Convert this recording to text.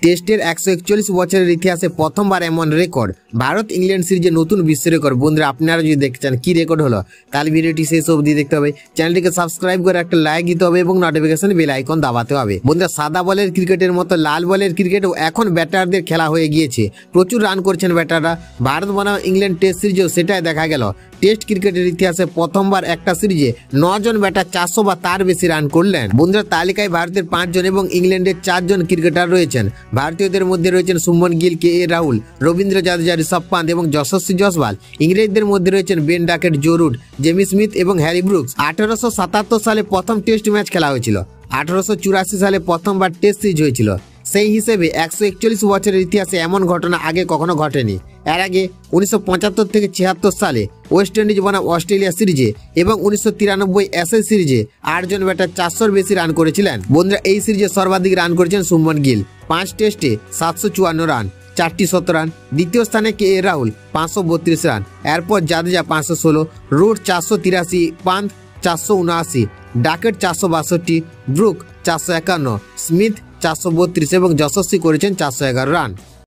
টেস্টের 141 বছরের ইতিহাসে প্রথমবার এমন রেকর্ড। ভারত ইংল্যান্ড সিরিজে নতুন বিশ্ব রেকর্ড। বন্ধুরা, আপনারা যদি দেখতে চান কি রেকর্ড হলো, তাহলে ভিডিওটি শেষ অবধি দেখতে হবে। চ্যানেলটিকে সাবস্ক্রাইব করে একটা লাইক দিতে হবে এবং নোটিফিকেশন বেল আইকন দাবাতে হবে। বন্ধুরা, সাদা বলের ক্রিকেটের মতো লাল বলের ক্রিকেটও এখন ব্যাটারদের খেলা হয়ে গিয়েছে। প্রচুর রান করছেন ব্যাটাররা। ভারত বনাম ইংল্যান্ড টেস্ট সিরিজেও সেটাই দেখা গেল। টেস্ট ক্রিকেটের ইতিহাসে প্রথমবার একটা সিরিজে 9 জন ব্যাটার 400 বা তার বেশি রান করলেন। বন্ধুরা, তালিকায় ভারতের 5 জন এবং ইংল্যান্ডের 4 জন ক্রিকেটার রয়েছেন। ভারতীয়দের মধ্যে রয়েছেন শুভমন গিল, কে রাহুল, রবীন্দ্র জাদেজা, ঋষভ পান্ত এবং যশস্বী জয়সওয়াল। ইংরেজদের মধ্যে রয়েছেন Ben Duckett, Joe Root, Jamie Smith এবং হ্যারি ব্রুকস। 1877 সালে প্রথম টেস্ট ম্যাচ খেলা হয়েছিল। 1884 সালে প্রথমবার টেস্ট সিরিজ হয়েছিল। সেই হিসেবে 141 বছরের ইতিহাসে এমন ঘটনা আগে কখনো ঘটেনি। এর আগে 1975 থেকে 76 সালে ওয়েস্ট ইন্ডিজ বনাম অস্ট্রেলিয়া সিরিজে এবং 1993 অ্যাশেজ সিরিজে 8 জন ব্যাটার 400-র বেশি রান করেছিলেন। বন্ধুরা, এই সিরিজে সর্বাধিক রান করেছেন শুভমন গিল, 5 টেস্টে 754 রান, 4টি শতরান। দ্বিতীয় স্থানে কে রাহুল, 532 রান। এরপর Jadeja 516, Root 483, Pant 479, Duckett 462, Brook 451, Smith 432 এবং যশস্বী করেছেন 411 রান।